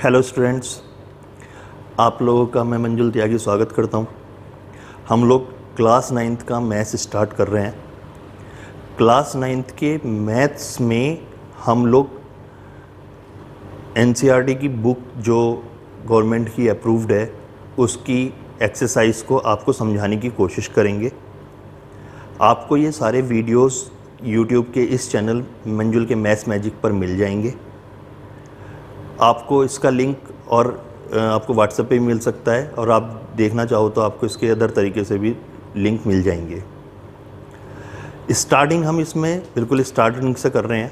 Hello students, आप लोगों का मैं मंजुल त्यागी स्वागत करता हूं। हम लोग क्लास 9th का मैथ्स स्टार्ट कर रहे हैं। क्लास 9th के मैथ्स में हम लोग एनसीईआरटी की बुक जो गवर्नमेंट की अप्रूव्ड है उसकी एक्सरसाइज को आपको समझाने की कोशिश करेंगे। आपको ये सारे वीडियोस यूट्यूब के इस चैनल मंजुल के मैथ्स मैजिक पर मिल जाएंगे। आपको इसका लिंक और आपको व्हाट्सएप पे मिल सकता है, और आप देखना चाहो तो आपको इसके अदर तरीके से भी लिंक मिल जाएंगे। स्टार्टिंग हम इसमें बिल्कुल स्टार्टिंग से कर रहे हैं।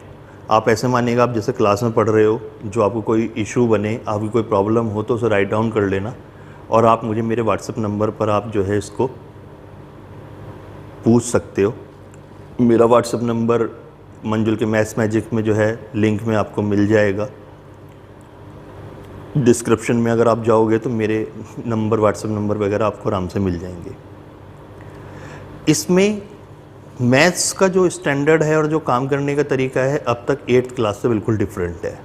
आप ऐसे मानिएगा आप जैसे क्लास में पढ़ रहे हो, जो आपको कोई इशू बने, आपकी कोई प्रॉब्लम हो तो उसे राइट डाउन कर लेना, और आप मुझे मेरे व्हाट्सएप नंबर पर आप जो है इसको पूछ सकते हो। मेरा व्हाट्सएप नंबर मंजुल के मैथ्स मैजिक में जो है लिंक में आपको मिल जाएगा। डिस्क्रिप्शन में अगर आप जाओगे तो मेरे नंबर, व्हाट्सएप नंबर वगैरह आपको आराम से मिल जाएंगे। इसमें मैथ्स का जो स्टैंडर्ड है और जो काम करने का तरीका है अब तक 8th क्लास से बिल्कुल डिफरेंट है।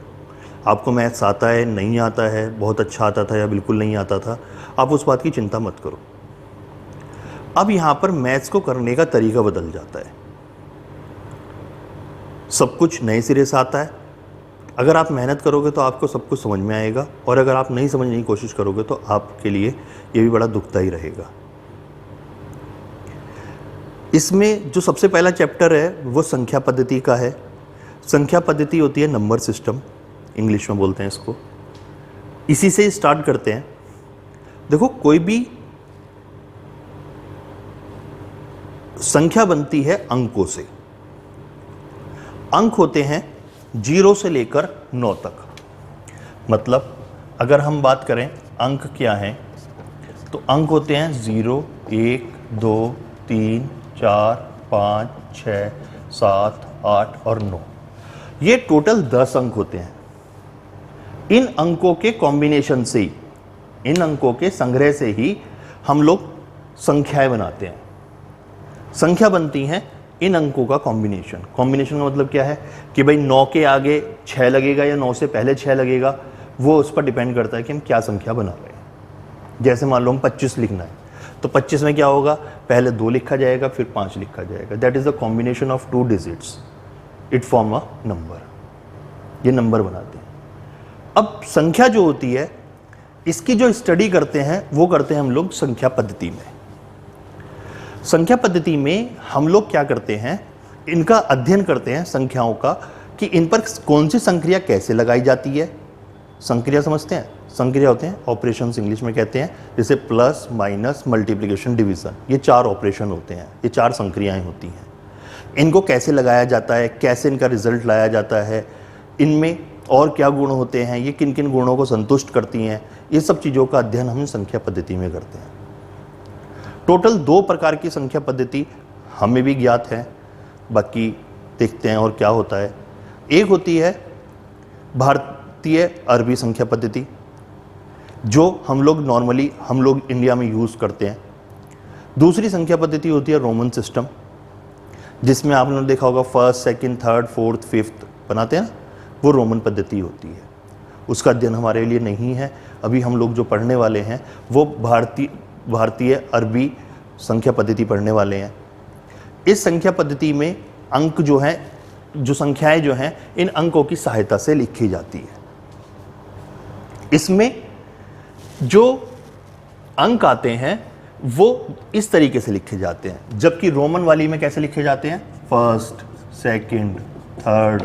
आपको मैथ्स आता है, नहीं आता है, बहुत अच्छा आता था या बिल्कुल नहीं आता था, आप उस बात की चिंता मत करो। अब यहाँ पर मैथ्स को करने का तरीका बदल जाता है। सब कुछ नए सिरे से आता है। अगर आप मेहनत करोगे तो आपको सब कुछ समझ में आएगा, और अगर आप नहीं समझने की कोशिश करोगे तो आपके लिए ये भी बड़ा दुखदायी रहेगा। इसमें जो सबसे पहला चैप्टर है वो संख्या पद्धति का है। संख्या पद्धति होती है नंबर सिस्टम, इंग्लिश में बोलते हैं इसको। इसी से स्टार्ट करते हैं। देखो, कोई भी संख्या बनती है अंकों से। अंक होते हैं 0 से लेकर 9 तक। मतलब अगर हम बात करें अंक क्या हैं, तो अंक होते हैं 0, 1, 2, 3, 4, 5, 6, 7, 8 और 9। ये टोटल 10 अंक होते हैं। इन अंकों के कॉम्बिनेशन से ही, इन अंकों के संग्रह से ही हम लोग संख्याएं बनाते हैं। संख्या बनती हैं इन अंकों का कॉम्बिनेशन। कॉम्बिनेशन का मतलब क्या है कि भाई 9 के आगे 6 लगेगा या 9 से पहले 6 लगेगा, वो उस पर डिपेंड करता है कि हम क्या संख्या बना रहे हैं। जैसे मान लो हम 25 लिखना है, तो 25 में क्या होगा, पहले 2 लिखा जाएगा फिर 5 लिखा जाएगा। That is the combination of 2 digits, it form a number. ये नंबर बनाते हैं। अब संख्या जो होती है, इसकी जो स्टडी करते हैं वो करते हैं हम लोग संख्या पद्धति में। संख्या पद्धति में हम लोग क्या करते हैं, इनका अध्ययन करते हैं संख्याओं का, कि इन पर कौन सी संक्रिया कैसे लगाई जाती है। संक्रिया समझते हैं? संक्रिया होते हैं ऑपरेशंस, इंग्लिश में कहते हैं, जैसे प्लस, माइनस, मल्टीप्लिकेशन, डिवीजन। ये 4 ऑपरेशन होते हैं, ये 4 संक्रियाएं होती हैं। इनको कैसे लगाया जाता है, कैसे इनका रिजल्ट लाया जाता है, इनमें और क्या गुण होते हैं, ये किन किन गुणों को संतुष्ट करती हैं, ये सब चीज़ों का अध्ययन हम संख्या पद्धति में करते हैं। टोटल 2 प्रकार की संख्या पद्धति हमें भी ज्ञात है, बाकी देखते हैं और क्या होता है। एक होती है भारतीय अरबी संख्या पद्धति, जो हम लोग नॉर्मली हम लोग इंडिया में यूज़ करते हैं। दूसरी संख्या पद्धति होती है रोमन सिस्टम, जिसमें आपने देखा होगा 1st, 2nd, 3rd, 4th, 5th बनाते हैं, वो रोमन पद्धति होती है। उसका अध्ययन हमारे लिए नहीं है। अभी हम लोग जो पढ़ने वाले हैं वो भारतीय अरबी संख्या पद्धति पढ़ने वाले हैं। इस संख्या पद्धति में अंक जो हैं, जो संख्याएं जो हैं, इन अंकों की सहायता से लिखी जाती है। इसमें जो अंक आते हैं वो इस तरीके से लिखे जाते हैं, जबकि रोमन वाली में कैसे लिखे जाते हैं, 1st, 2nd, 3rd,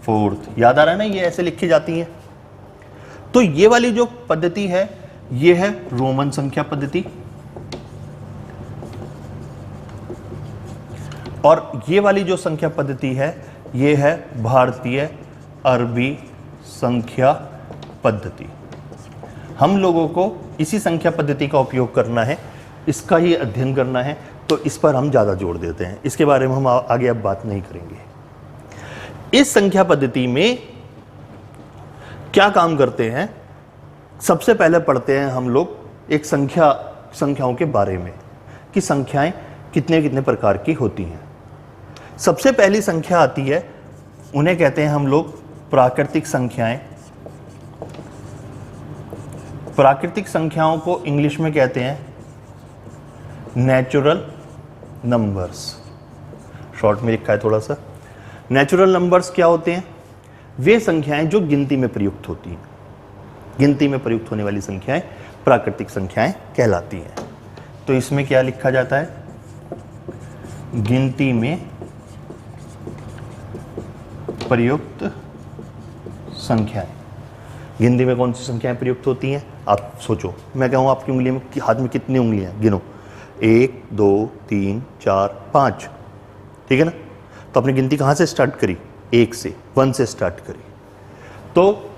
4th। याद आ रहा है ना, ये ऐसे लिखी जाती हैं। तो ये वाली जो पद्धति है ये है रोमन संख्या पद्धति, और ये वाली जो संख्या पद्धति है ये है भारतीय अरबी संख्या पद्धति। हम लोगों को इसी संख्या पद्धति का उपयोग करना है, इसका ही अध्ययन करना है, तो इस पर हम ज़्यादा जोर देते हैं। इसके बारे में हम आगे अब बात नहीं करेंगे। इस संख्या पद्धति में क्या काम करते हैं, सबसे पहले पढ़ते हैं हम लोग एक संख्याओं के बारे में, कि संख्याएं कितने कितने प्रकार की होती हैं। सबसे पहली संख्या आती है, उन्हें कहते हैं हम लोग प्राकृतिक संख्याएं। प्राकृतिक संख्याओं को इंग्लिश में कहते हैं नेचुरल नंबर्स, शॉर्ट में लिखा है थोड़ा सा। नेचुरल नंबर्स क्या होते हैं? वे संख्याएं जो गिनती में प्रयुक्त होती हैं। गिनती में प्रयुक्त होने वाली संख्याएं प्राकृतिक संख्याएं कहलाती हैं। तो इसमें क्या लिखा जाता है? गिनती में प्रयुक्त संख्याएं। गिनती में कौन सी संख्याएं प्रयुक्त होती हैं? आप सोचो, मैं कहूँ आपकी उंगली में, हाथ में कितनी उंगलियां हैं? गिनो, 1 2 3 4 5, ठीक है ना? तो आपने गिनती कहाँ से स्टार्ट करी? 1 से, 1 से स्टार्ट करी। तो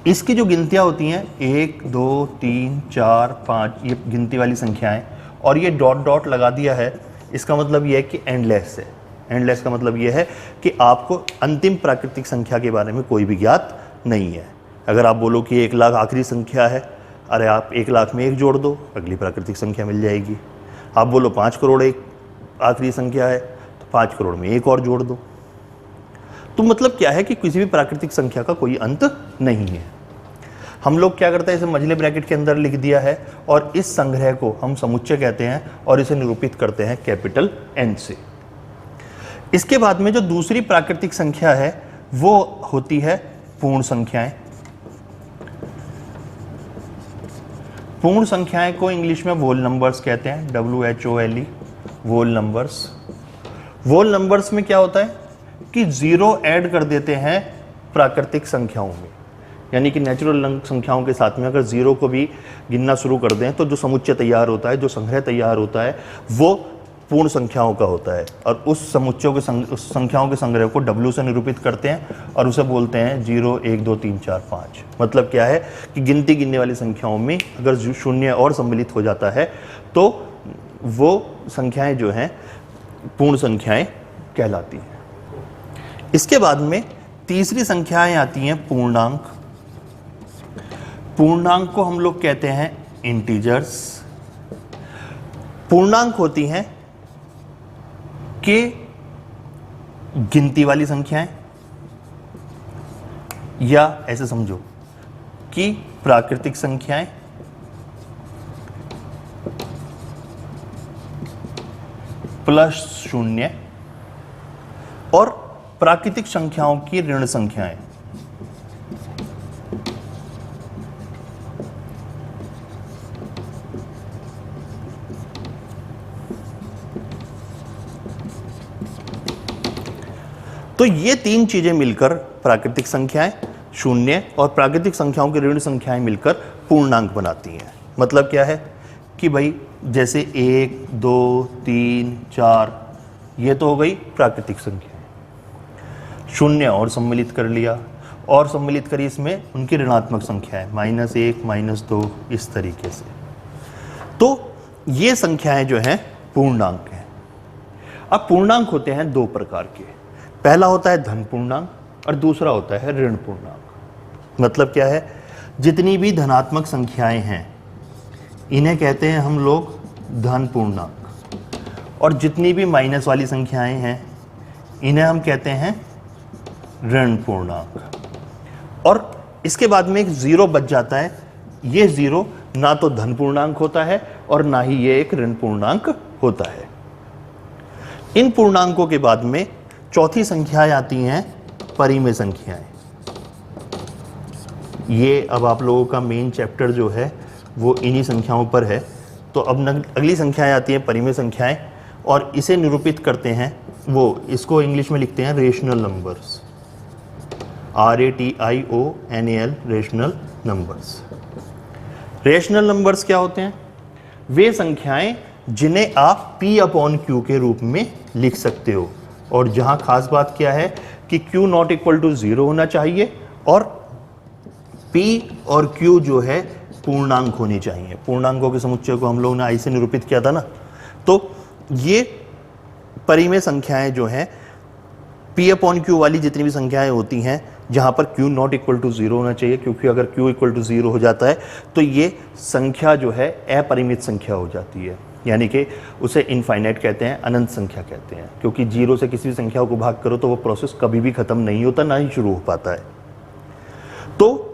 इसकी जो गिनतियाँ होती हैं 1 2 3 4 5, ये गिनती वाली संख्याएं, और ये डॉट डॉट लगा दिया है, इसका मतलब ये है कि एंडलेस है। एंडलेस का मतलब ये है कि आपको अंतिम प्राकृतिक संख्या के बारे में कोई भी ज्ञात नहीं है। अगर आप बोलो कि 1 लाख आखिरी संख्या है, अरे आप 1 लाख में 1 जोड़ दो, अगली प्राकृतिक संख्या मिल जाएगी। आप बोलो 5 करोड़ एक आखिरी संख्या है, तो 5 करोड़ में 1 और जोड़ दो। तो मतलब क्या है कि किसी भी प्राकृतिक संख्या का कोई अंत नहीं है। हम लोग क्या करते हैं, इसे मझले ब्रैकेट के अंदर लिख दिया है, और इस संग्रह को हम समुच्चय कहते हैं, और इसे निरूपित करते हैं कैपिटल N से। इसके बाद में जो दूसरी प्राकृतिक संख्या है वो होती है पूर्ण संख्याएं। पूर्ण संख्याएं को इंग्लिश में वोल नंबर्स कहते हैं, WHOLE, वोल नंबर्स। वोल नंबर्स में क्या होता है कि 0 ऐड कर देते हैं प्राकृतिक संख्याओं में, यानी कि नेचुरल संख्याओं के साथ में अगर 0 को भी गिनना शुरू कर दें तो जो समुच्चय तैयार होता है, जो संग्रह तैयार होता है, वो पूर्ण संख्याओं का होता है। और उस समुच्चयों के उस संख्याओं के संग्रह को W से निरूपित करते हैं, और उसे बोलते हैं 0 1 2 3 4 5। मतलब क्या है कि गिनती गिनने वाली संख्याओं में अगर शून्य और सम्मिलित हो जाता है तो वो संख्याएं जो हैं पूर्ण संख्याएं कहलाती हैं। इसके बाद में तीसरी संख्याएं आती हैं पूर्णांक। पूर्णांक को हम लोग कहते हैं इंटीजर्स। पूर्णांक होती हैं कि गिनती वाली संख्याएं, या ऐसे समझो कि प्राकृतिक संख्याएं प्लस 0 और प्राकृतिक संख्याओं की ऋण संख्याएं। तो ये 3 चीजें मिलकर प्राकृतिक संख्याएं, 0 और प्राकृतिक संख्याओं की ऋण संख्याएं मिलकर पूर्णांक बनाती हैं। मतलब क्या है कि भाई जैसे 1 2 3 4 ये तो हो गई प्राकृतिक संख्याएं, 0 और सम्मिलित कर लिया, और सम्मिलित करी इसमें उनकी ऋणात्मक संख्याएं -1 -2 इस तरीके से। तो ये संख्याएं जो हैं पूर्णांक हैं। अब पूर्णांक होते हैं 2 प्रकार के। पहला होता है धन पूर्णांक और दूसरा होता है ऋण पूर्णांक। मतलब क्या है, जितनी भी धनात्मक संख्याएं हैं इन्हें कहते हैं हम लोग धन पूर्णांक, और जितनी भी माइनस वाली संख्याएं हैं इन्हें हम कहते हैं ऋण पूर्णांक। और इसके बाद में एक 0 बच जाता है। ये 0 ना तो धन पूर्णांक होता है और ना ही ये एक ऋण पूर्णांक होता है। इन पूर्णांकों के बाद में चौथी संख्याएं आती हैं परिमेय संख्याएं। ये अब आप लोगों का मेन चैप्टर जो है वो इन्हीं संख्याओं पर है। तो अब अगली संख्याएं आती हैं परिमेय संख्याएं, और इसे निरूपित करते हैं, वो इसको इंग्लिश में लिखते हैं rational numbers, RATIONAL, rational numbers. Rational numbers क्या होते हैं? वे संख्याएं जिन्हें आप P/Q के रूप में लिख सकते हो, और जहां खास बात क्या है कि Q नॉट इक्वल टू 0 होना चाहिए, और P और Q जो है पूर्णांक होनी चाहिए। पूर्णांकों के समुच्चय को हम लोगों ने I से निरूपित किया था ना। तो ये परिमेय संख्याएं जो हैं, P/Q वाली जितनी भी संख्याएं होती हैं जहां पर Q नॉट इक्वल टू 0 होना चाहिए, क्योंकि अगर Q इक्वल टू 0 हो जाता है तो ये संख्या जो है अपरिमित संख्या हो जाती है, यानी कि उसे इनफाइनाइट कहते हैं, अनंत संख्या कहते हैं। क्योंकि 0 से किसी भी संख्या को भाग करो तो वो प्रोसेस कभी भी खत्म नहीं होता, ना ही शुरू हो पाता है। तो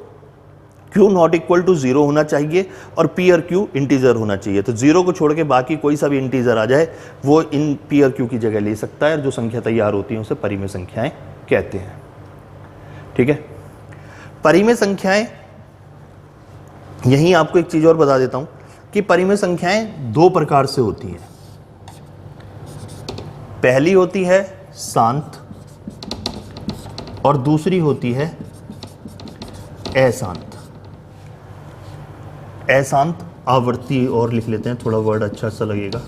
Q नॉट इक्वल टू 0 होना चाहिए और P और Q इंटीजर होना चाहिए। तो 0 को छोड़ के बाकी कोई सा भी इंटीजर आ जाए वो इन P और Q की जगह ले सकता है, और जो संख्या तैयार होती है उसे परिमेय संख्याएं कहते हैं। ठीक है, परिमेय संख्याएं, यहीं आपको एक चीज और बता देता हूं कि परिमेय संख्याएं दो प्रकार से होती हैं। पहली होती है शांत और दूसरी होती है अशांत। अशांत आवर्ती और लिख लेते हैं, थोड़ा वर्ड अच्छा सा लगेगा।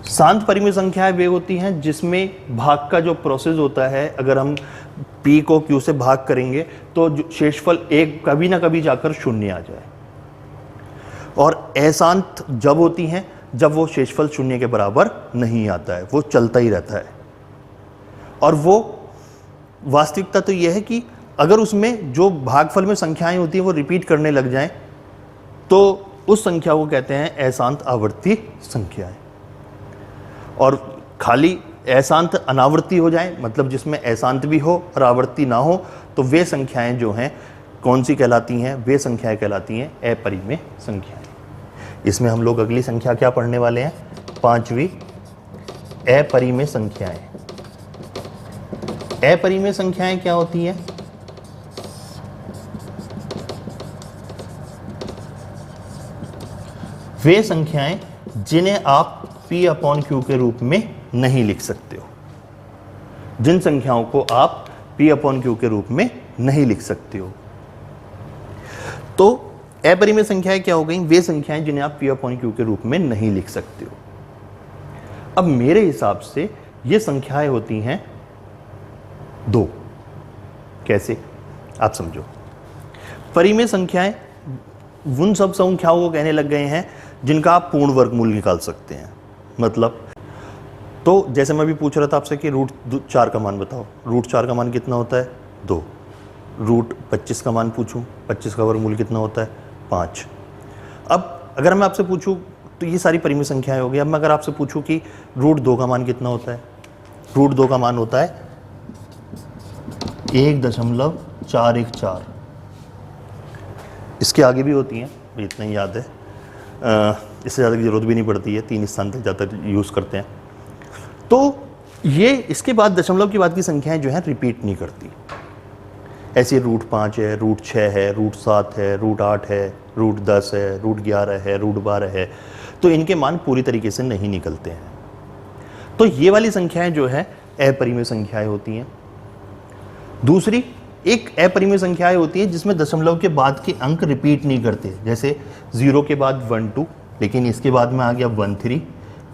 शांत परिमेय संख्याएं वे होती हैं जिसमें भाग का जो प्रोसेस होता है, अगर हम P को Q से भाग करेंगे तो जो शेषफल एक कभी ना कभी जाकर शून्य आ जाए। और अशांत जब होती हैं जब वो शेषफल शून्य के बराबर नहीं आता है, वो चलता ही रहता है। और वो वास्तविकता तो यह है कि अगर उसमें जो भागफल में संख्याएं होती हैं वो रिपीट करने लग जाएं तो उस संख्या को कहते हैं अशांत आवर्ती संख्याएं। और खाली अशांत अनावर्ती हो जाए, मतलब जिसमें अशांत भी हो और आवर्ती ना हो, तो वे संख्याएं जो हैं कौन सी कहलाती हैं? वे संख्याएं कहलाती हैं अपरिमेय संख्याएं। इसमें हम लोग अगली संख्या क्या पढ़ने वाले हैं? पांचवी, अपरिमेय संख्याएं। अपरिमेय संख्याएं क्या होती हैं? वे संख्याएं जिन्हें आप P अपॉन Q के रूप में नहीं लिख सकते हो। जिन संख्याओं को आप P अपॉन Q के रूप में नहीं लिख सकते हो। तो अपरिमेय संख्याएं क्या हो गई? वे संख्याएं जिन्हें आप P अपॉन Q के रूप में नहीं लिख सकते हो। अब मेरे हिसाब से ये संख्याएं होती हैं दो। कैसे? आप समझो। परिमेय संख्याएं उन सब संख्याओं को कहने लग गए हैं जिनका आप पूर्ण वर्गमूल निकाल सकते हैं। मतलब, तो जैसे मैं भी पूछ रहा था आपसे कि रूट 4 का मान बताओ, रूट 4 का मान कितना होता है? 2। रूट 25 का मान पूछूं, 25 का वर्गमूल कितना होता है? 5। अब अगर मैं आपसे पूछूं, तो ये सारी परिमेय संख्याएं हो गई। अब मैं अगर आपसे पूछूं कि रूट 2 का मान कितना होता है? रूट 2 का मान होता है 1.414। इसके आगे भी होती हैं, इतना ही याद है, इससे ज़्यादा की जरूरत भी नहीं पड़ती है, 3 स्थान तक ज़्यादातर यूज़ करते हैं। तो ये इसके बाद दशमलव के बाद की संख्याएं जो हैं रिपीट नहीं करती। ऐसे रूट 5 है, रूट 6 है, रूट 7 है, रूट 8 है, रूट 10 है, रूट 11 है, रूट 12 है, तो इनके मान पूरी तरीके से नहीं निकलते हैं। तो ये वाली संख्याएं जो है अपरिमेय संख्याएं होती हैं। दूसरी एक अपरिमेय संख्याएं होती है जिसमें दशमलव के बाद के अंक रिपीट नहीं करते। जैसे 0 के बाद 1 2, लेकिन इसके बाद में आ गया 1 3,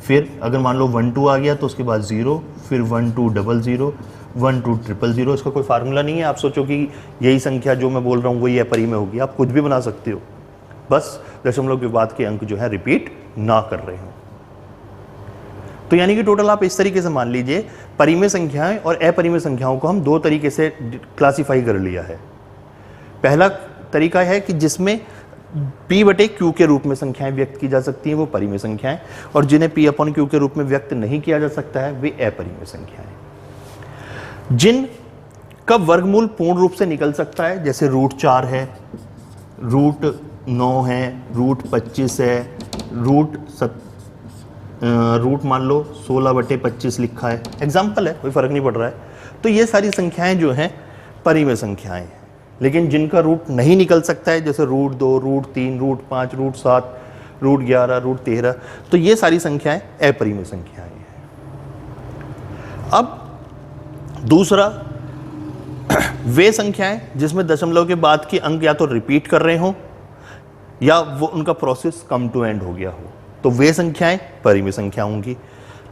फिर अगर मान लो 1 2 आ गया तो उसके बाद 0, फिर 1 2 0 0, 1 2 0 0। इसका कोई फार्मूला नहीं है। आप सोचो कि यही संख्या जो मैं बोल रहा हूँ वही अपरिमेय होगी, आप कुछ भी बना सकते हो, बस दशमलव के बाद के अंक जो है रिपीट ना कर रहे हो। तो यानी कि टोटल आप इस तरीके से मान लीजिए, परिमेय संख्याएं और अपरिमेय संख्याओं को हम दो तरीके से क्लासिफाई कर लिया है। पहला तरीका है कि जिसमें P बटे Q के रूप में संख्याएं व्यक्त की जा सकती हैं, वो परिमेय संख्याएं, और जिन्हें P अपॉन Q के रूप में व्यक्त नहीं किया जा सकता है वे अपरिमेय संख्याएं। जिन का वर्गमूल पूर्ण रूप से निकल सकता है, जैसे रूट 4 है, रूट 9 है, रूट 25 है, रूट मान लो 16/25 लिखा है, एग्जाम्पल है, कोई फर्क नहीं पड़ रहा है। तो ये सारी संख्याएं जो हैं परिमेय संख्याएं हैं। लेकिन जिनका रूट नहीं निकल सकता है, जैसे root 2, root 3, root 5, root 7, root 11, root 13, तो ये सारी संख्याएं अपरिमेय संख्याएं हैं। अब दूसरा, वे संख्याएं जिसमें दशमलव के बाद के अंक या तो रिपीट कर रहे हो या वो उनका प्रोसेस कम टू एंड हो गया हो, तो वे संख्याएं परिमेय संख्या होंगी।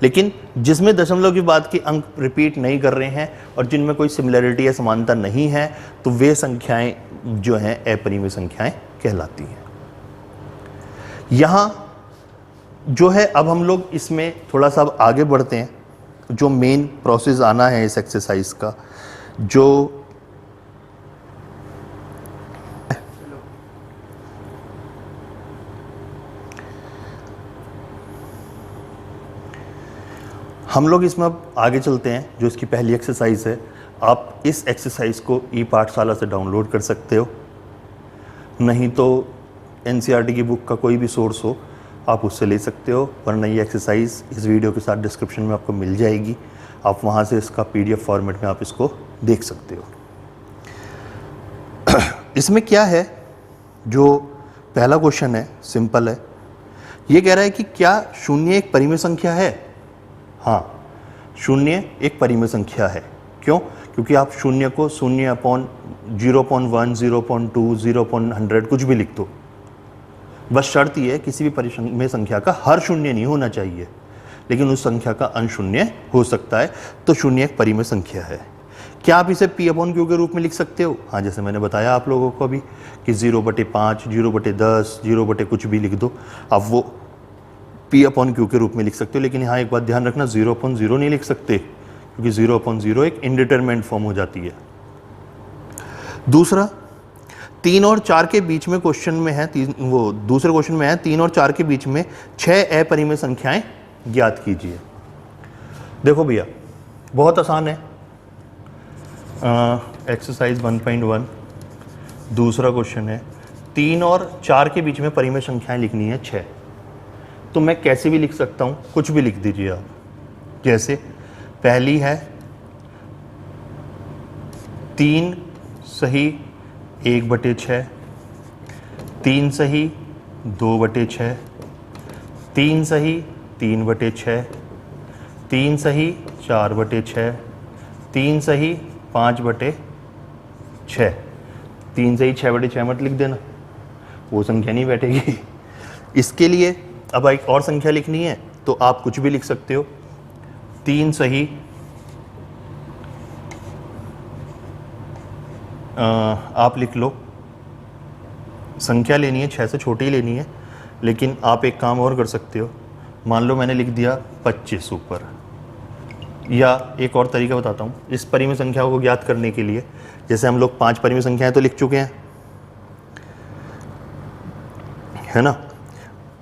लेकिन जिसमें दशमलव के बाद के अंक रिपीट नहीं कर रहे हैं और जिनमें कोई सिमिलरिटी या समानता नहीं है, तो वे संख्याएं जो हैं अपरिमेय संख्याएं कहलाती हैं। यहां जो है, अब हम लोग इसमें थोड़ा सा अब आगे बढ़ते हैं। जो मेन प्रोसेस आना है इस एक्सरसाइज का, जो हम लोग इसमें अब आगे चलते हैं। जो इसकी पहली एक्सरसाइज है, आप इस एक्सरसाइज को ई पाठशाला से डाउनलोड कर सकते हो। नहीं तो NCERT की बुक का कोई भी सोर्स हो आप उससे ले सकते हो, वरना ये एक्सरसाइज इस वीडियो के साथ डिस्क्रिप्शन में आपको मिल जाएगी, आप वहाँ से इसका PDF फॉर्मेट में आप इसको देख सकते हो। इसमें क्या है, जो पहला क्वेश्चन है सिंपल है, ये कह रहा है कि क्या शून्य एक परिमेय संख्या है? हाँ, शून्य एक परिमेय संख्या है। क्यों? क्योंकि आप शून्य को 0/0.1, 0.2, 0.100 कुछ भी लिख दो, बस शर्त यह है किसी भी परिमेय संख्या का हर शून्य नहीं होना चाहिए, लेकिन उस संख्या का अंश शून्य हो सकता है, तो शून्य एक परिमेय संख्या है। क्या आप इसे P/Q के रूप में लिख सकते हो? हाँ, जैसे मैंने बताया आप लोगों को अभी कि 0/5, 0/10, 0/ कुछ भी लिख दो, आप वो P/Q के रूप में लिख सकते हो। लेकिन यहाँ एक बात ध्यान रखना, 0/0 नहीं लिख सकते, क्योंकि 0/0 एक इंडिटरमिनेट फॉर्म हो जाती है। दूसरा, 3 और 4 के बीच में क्वेश्चन में है, दूसरे क्वेश्चन में है 3 और 4 के बीच में 6 अपरिमेय संख्याएं ज्ञात कीजिए। देखो भैया, बहुत आसान है। एक्सरसाइज 1.1 दूसरा क्वेश्चन है, 3 और 4 के बीच में परिमेय संख्याएं लिखनी है 6। तो मैं कैसे भी लिख सकता हूं, कुछ भी लिख दीजिए आप। जैसे पहली है 3 सही 1/6, 3 सही 2/6, 3 सही 3/6, 3 सही 4/6, 3 सही 5/6। 3 सही 6/6 मत लिख देना, वो संख्या नहीं बैठेगी। इसके लिए अब एक और संख्या लिखनी है तो आप कुछ भी लिख सकते हो। 3 सही आप लिख लो, संख्या लेनी है 6 से छोटी ही लेनी है, लेकिन आप एक काम और कर सकते हो। मान लो मैंने लिख दिया 25 ऊपर, या एक और तरीका बताता हूँ इस परिमेय संख्याओं को ज्ञात करने के लिए। जैसे हम लोग 5 परिमेय संख्याएं तो लिख चुके हैं, है ना।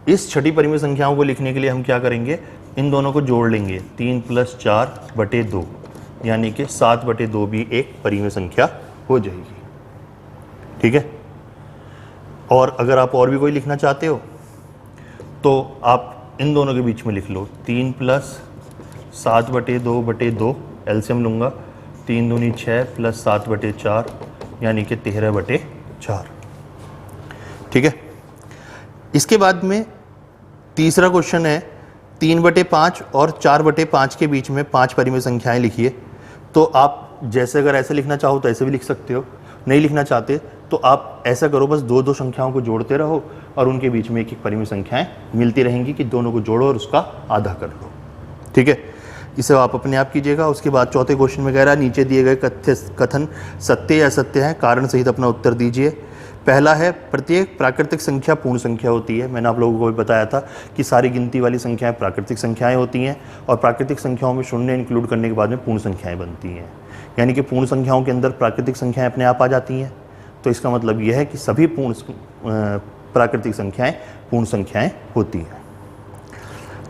इस छठी परिमेय संख्याओं को लिखने के लिए हम क्या करेंगे, इन दोनों को जोड़ लेंगे। 3 + 4/2, यानी कि 7/2 भी एक परिमेय संख्या हो जाएगी। ठीक है। और अगर आप और भी कोई लिखना चाहते हो तो आप इन दोनों के बीच में लिख लो। 3 + 7/2/2, एलसीएम लूँगा, 3 दूनी 6 + 7/4, यानी कि 13/4। ठीक है। इसके बाद में तीसरा क्वेश्चन है 3/5 और 4/5 के बीच में 5 परिमेय संख्याएं लिखिए। तो आप जैसे अगर ऐसे लिखना चाहो तो ऐसे भी लिख सकते हो, नहीं लिखना चाहते तो आप ऐसा करो, बस 2-2 संख्याओं को जोड़ते रहो और उनके बीच में एक-एक परिमेय संख्याएं मिलती रहेंगी कि दोनों को जोड़ो और उसका आधा कर लो। ठीक है। इसे आप अपने आप कीजिएगा। उसके बाद चौथे क्वेश्चन में कह रहा है नीचे दिए गए कथन सत्य या असत्य हैं, कारण सहित अपना उत्तर दीजिए। पहला है प्रत्येक प्राकृतिक संख्या पूर्ण संख्या होती है। मैंने आप लोगों को भी बताया था कि सारी गिनती वाली संख्याएं प्राकृतिक संख्याएं होती हैं, और प्राकृतिक संख्याओं में शून्य इंक्लूड करने के बाद में पूर्ण संख्याएं बनती हैं, यानी कि पूर्ण संख्याओं के अंदर प्राकृतिक संख्याएं अपने आप आ जाती हैं। तो इसका मतलब यह है कि सभी प्राकृतिक संख्याएं पूर्ण संख्याएं होती हैं।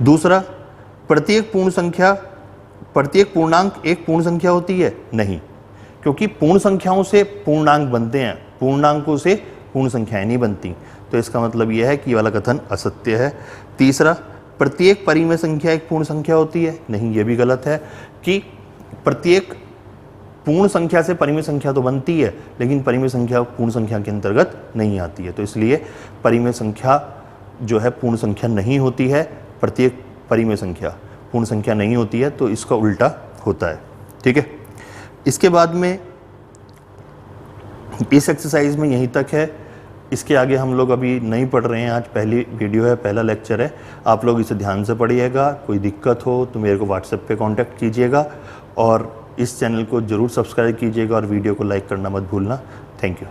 दूसरा, प्रत्येक पूर्णांक एक पूर्ण संख्या होती है? नहीं, क्योंकि पूर्ण संख्याओं से पूर्णांक बनते हैं, पूर्णांकों से पूर्ण संख्याएं नहीं बनती। तो इसका मतलब यह है कि ये वाला कथन असत्य है। तीसरा, प्रत्येक परिमेय संख्या एक पूर्ण संख्या होती है? नहीं, ये भी गलत है कि प्रत्येक पूर्ण संख्या से परिमेय संख्या तो बनती है, लेकिन परिमेय संख्या पूर्ण संख्या के अंतर्गत नहीं आती है। तो इसलिए परिमेय संख्या जो है पूर्ण संख्या नहीं होती है, प्रत्येक परिमेय संख्या पूर्ण संख्या नहीं होती है, तो इसका उल्टा होता है। ठीक है। इसके बाद में इस एक्सरसाइज में यहीं तक है, इसके आगे हम लोग अभी नहीं पढ़ रहे हैं। आज पहली वीडियो है, पहला लेक्चर है, आप लोग इसे ध्यान से पढ़िएगा। कोई दिक्कत हो तो मेरे को व्हाट्सएप पे कांटेक्ट कीजिएगा, और इस चैनल को ज़रूर सब्सक्राइब कीजिएगा और वीडियो को लाइक करना मत भूलना। Thank you.